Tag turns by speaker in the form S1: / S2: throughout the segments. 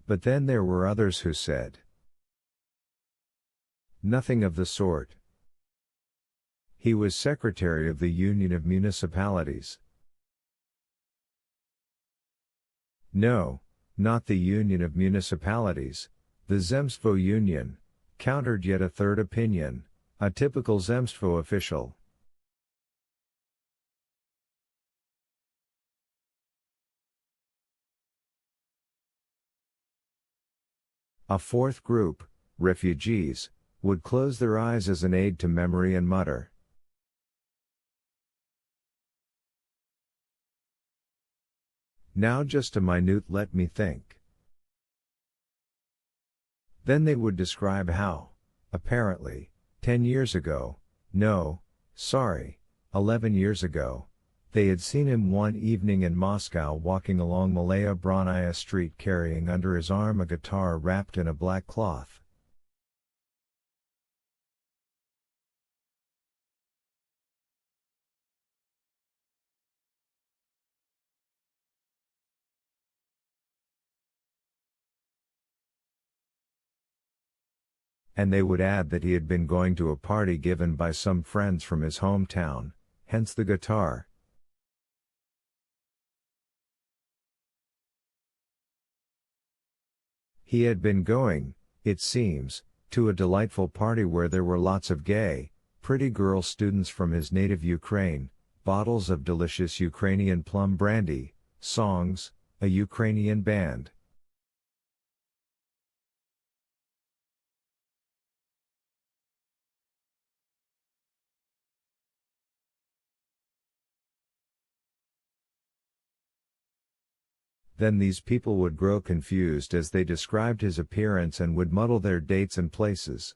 S1: But then there were others who said nothing of the sort. He was secretary of the Union of Municipalities. No, not the Union of Municipalities, the Zemstvo Union, countered yet a third opinion, a typical Zemstvo official. A fourth group, refugees, would close their eyes as an aid to memory and mutter. Now just a minute, let me think. Then they would describe how, apparently, 10 years ago, no, sorry, 11 years ago, they had seen him one evening in Moscow walking along Malaya Bronnaya Street carrying under his arm a guitar wrapped in a black cloth. And they would add that he had been going to a party given by some friends from his hometown, hence the guitar. He had been going, it seems, to a delightful party where there were lots of gay, pretty girl students from his native Ukraine, bottles of delicious Ukrainian plum brandy, songs, a Ukrainian band. Then these people would grow confused as they described his appearance and would muddle their dates and places.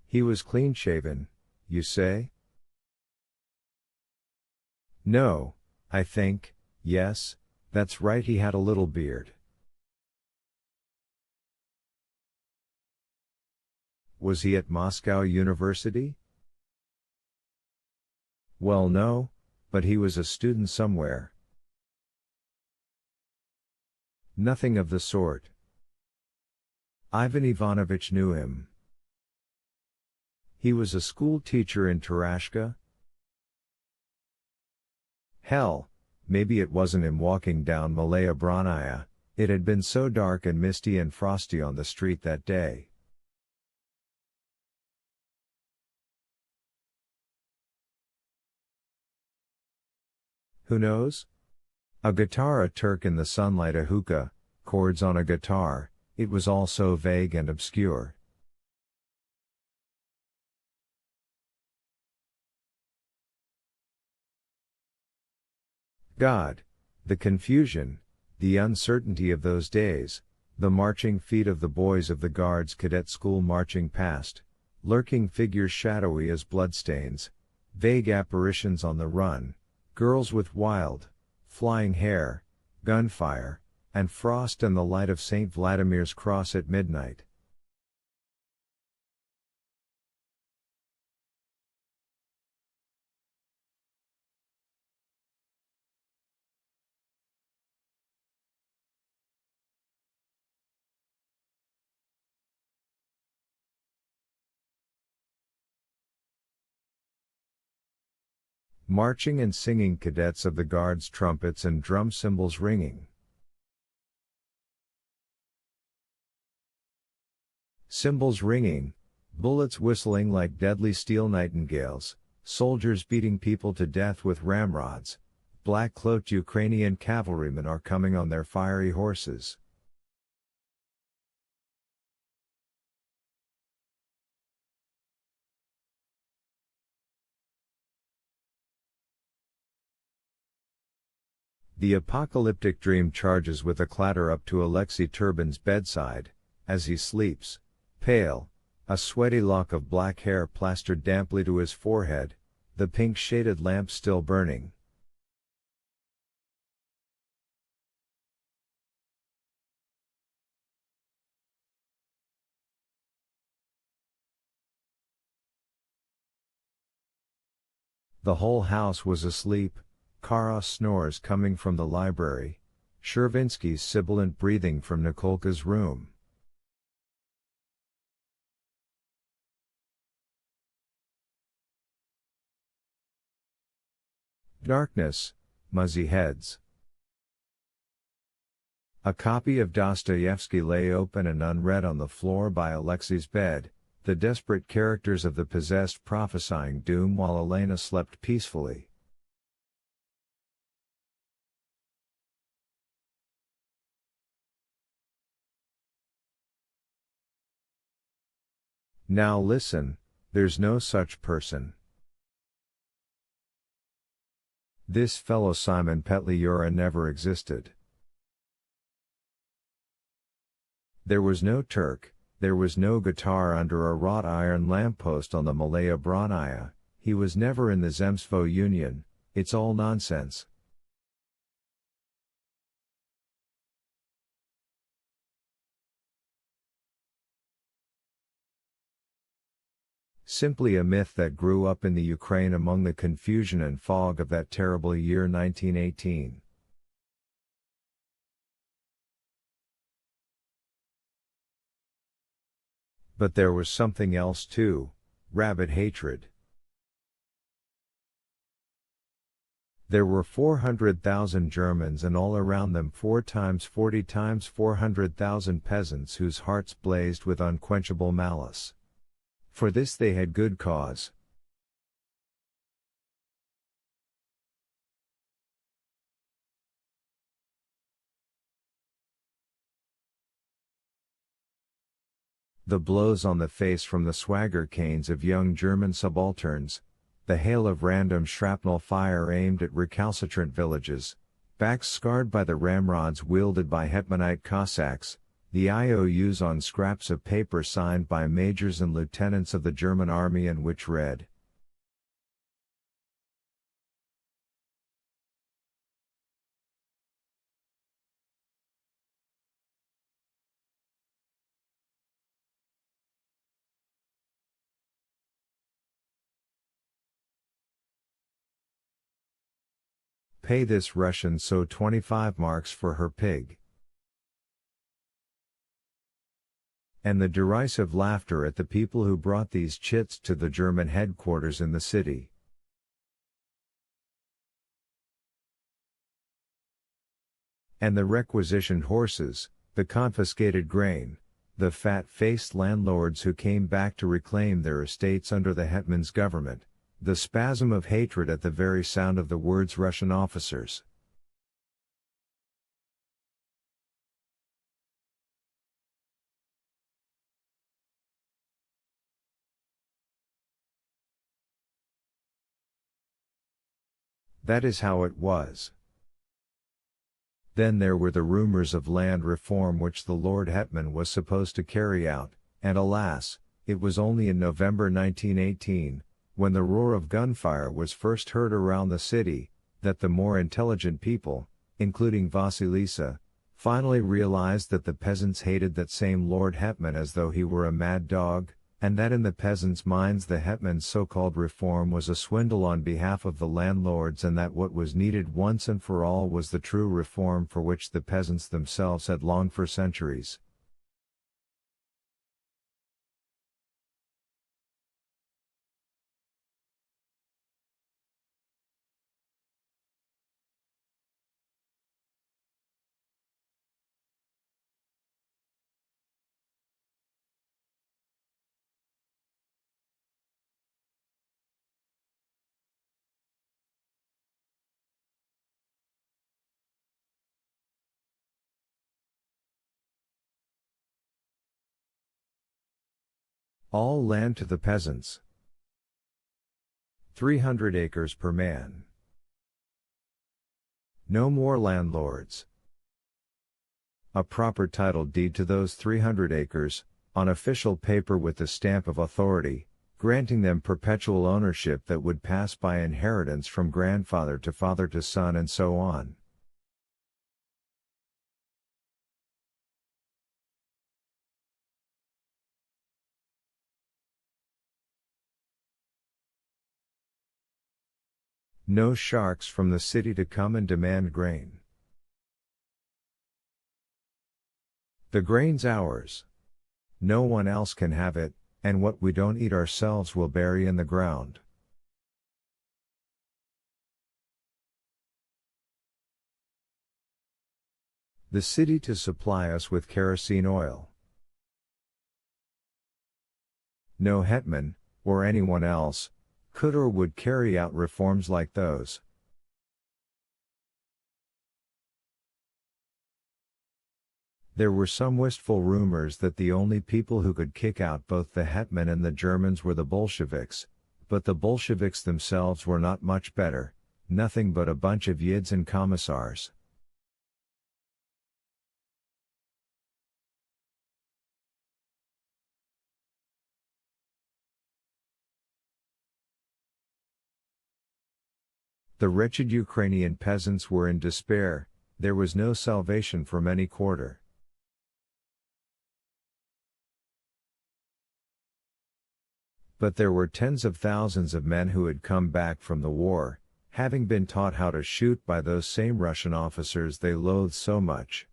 S1: He was clean-shaven, you say? No, I think, yes, that's right, he had a little beard. Was he at Moscow University? Well, no, but he was a student somewhere. Nothing of the sort. Ivan Ivanovich knew him. He was a school teacher in Tarashka. Hell, maybe it wasn't him walking down Malaya Bronnaya, it had been so dark and misty and frosty on the street that day. Who knows? A guitar, a Turk in the sunlight, a hookah, chords on a guitar, it was all so vague and obscure. God, the confusion, the uncertainty of those days, the marching feet of the boys of the Guards Cadet School marching past, lurking figures shadowy as bloodstains, vague apparitions on the run, girls with wild, flying hair, gunfire, and frost and the light of St. Vladimir's cross at midnight. Marching and singing cadets of the Guards, trumpets and drum cymbals ringing. Cymbals ringing, bullets whistling like deadly steel nightingales, soldiers beating people to death with ramrods, black-cloaked Ukrainian cavalrymen are coming on their fiery horses. The apocalyptic dream charges with a clatter up to Alexei Turbin's bedside, as he sleeps, pale, a sweaty lock of black hair plastered damply to his forehead, the pink-shaded lamp still burning. The whole house was asleep, Kara's snores coming from the library, Shervinsky's sibilant breathing from Nikolka's room. Darkness, muzzy heads. A copy of Dostoevsky lay open and unread on the floor by Alexei's bed, the desperate characters of the possessed prophesying doom while Elena slept peacefully. Now listen, there's no such person. This fellow Simon Petliura never existed. There was no Turk, there was no guitar under a wrought iron lamppost on the Malaya Bronnaya, he was never in the Zemstvo Union, it's all nonsense. Simply a myth that grew up in the Ukraine among the confusion and fog of that terrible year 1918. But there was something else too, rabid hatred. There were 400,000 Germans and all around them 4 times 40 times 400,000 peasants whose hearts blazed with unquenchable malice. For this they had good cause. The blows on the face from the swagger canes of young German subalterns, the hail of random shrapnel fire aimed at recalcitrant villages, backs scarred by the ramrods wielded by Hetmanite Cossacks, the IOUs on scraps of paper signed by majors and lieutenants of the German army and which read, "Pay this Russian so 25 marks for her pig." And the derisive laughter at the people who brought these chits to the German headquarters in the city. And the requisitioned horses, the confiscated grain, the fat-faced landlords who came back to reclaim their estates under the hetman's government, the spasm of hatred at the very sound of the words Russian officers. That is how it was. Then there were the rumors of land reform which the Lord Hetman was supposed to carry out, and alas, it was only in November 1918, when the roar of gunfire was first heard around the city, that the more intelligent people, including Vasilisa, finally realized that the peasants hated that same Lord Hetman as though he were a mad dog, and that in the peasants' minds the hetman's so-called reform was a swindle on behalf of the landlords and that what was needed once and for all was the true reform for which the peasants themselves had longed for centuries. All land to the peasants. 300 acres per man. No more landlords. A proper title deed to those 300 acres, on official paper with the stamp of authority, granting them perpetual ownership that would pass by inheritance from grandfather to father to son and so on. No sharks from the city to come and demand grain. The grain's ours. No one else can have it, and what we don't eat ourselves we'll bury in the ground. The city to supply us with kerosene oil. No hetman, or anyone else, could or would carry out reforms like those. There were some wistful rumors that the only people who could kick out both the hetman and the Germans were the Bolsheviks, but the Bolsheviks themselves were not much better, nothing but a bunch of yids and commissars. The wretched Ukrainian peasants were in despair, there was no salvation from any quarter. But there were tens of thousands of men who had come back from the war, having been taught how to shoot by those same Russian officers they loathed so much.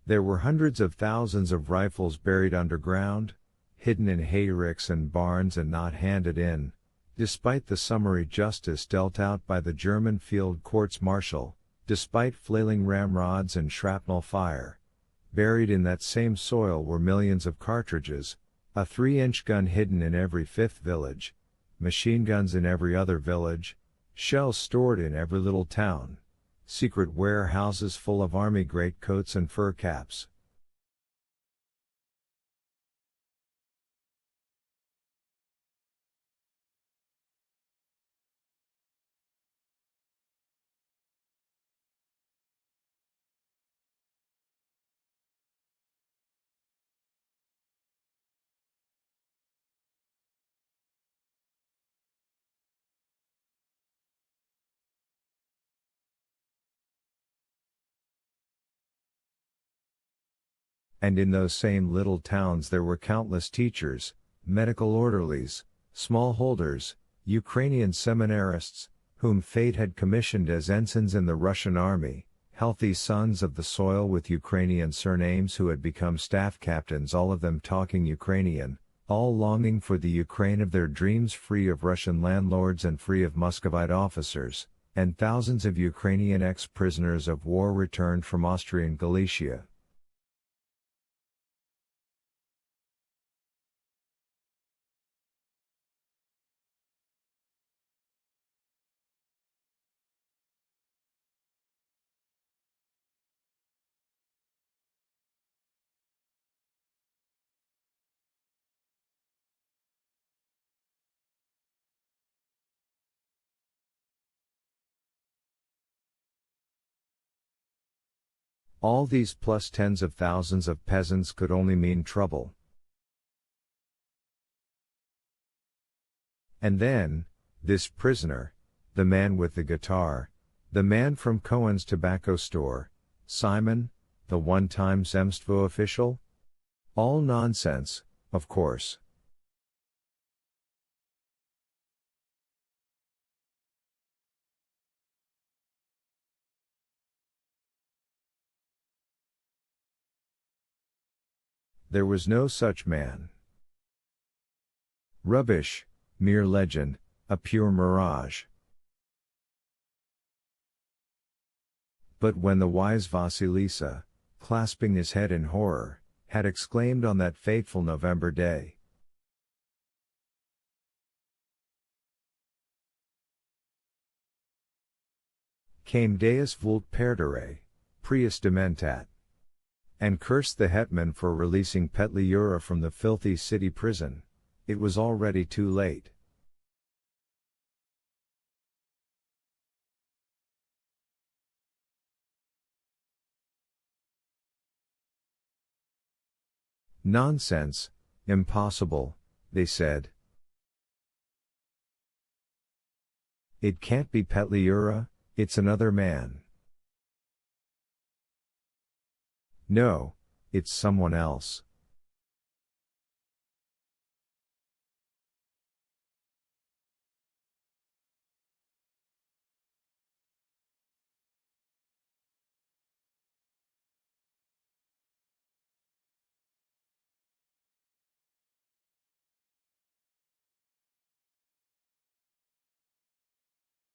S1: There were hundreds of thousands of rifles buried underground, hidden in hayricks and barns and not handed in, despite the summary justice dealt out by the German field courts-martial, despite flailing ramrods and shrapnel fire. Buried in that same soil were millions of cartridges, a 3-inch gun hidden in every fifth village, machine guns in every other village, shells stored in every little town, secret warehouses full of army greatcoats and fur caps. And in those same little towns there were countless teachers, medical orderlies, smallholders, Ukrainian seminarists, whom fate had commissioned as ensigns in the Russian army, healthy sons of the soil with Ukrainian surnames who had become staff captains, all of them talking Ukrainian, all longing for the Ukraine of their dreams, free of Russian landlords and free of Muscovite officers, and thousands of Ukrainian ex-prisoners of war returned from Austrian Galicia. All these plus tens of thousands of peasants could only mean trouble. And then, this prisoner, the man with the guitar, the man from Cohen's tobacco store, Simon, the one-time Zemstvo official? All nonsense, of course. There was no such man. Rubbish, mere legend, a pure mirage. But when the wise Vasilisa, clasping his head in horror, had exclaimed on that fateful November day, "Came Deus vult perdere, prius dementat," and cursed the hetman for releasing Petliura from the filthy city prison, it was already too late. Nonsense, impossible, they said. It can't be Petliura, it's another man. No, It's someone else.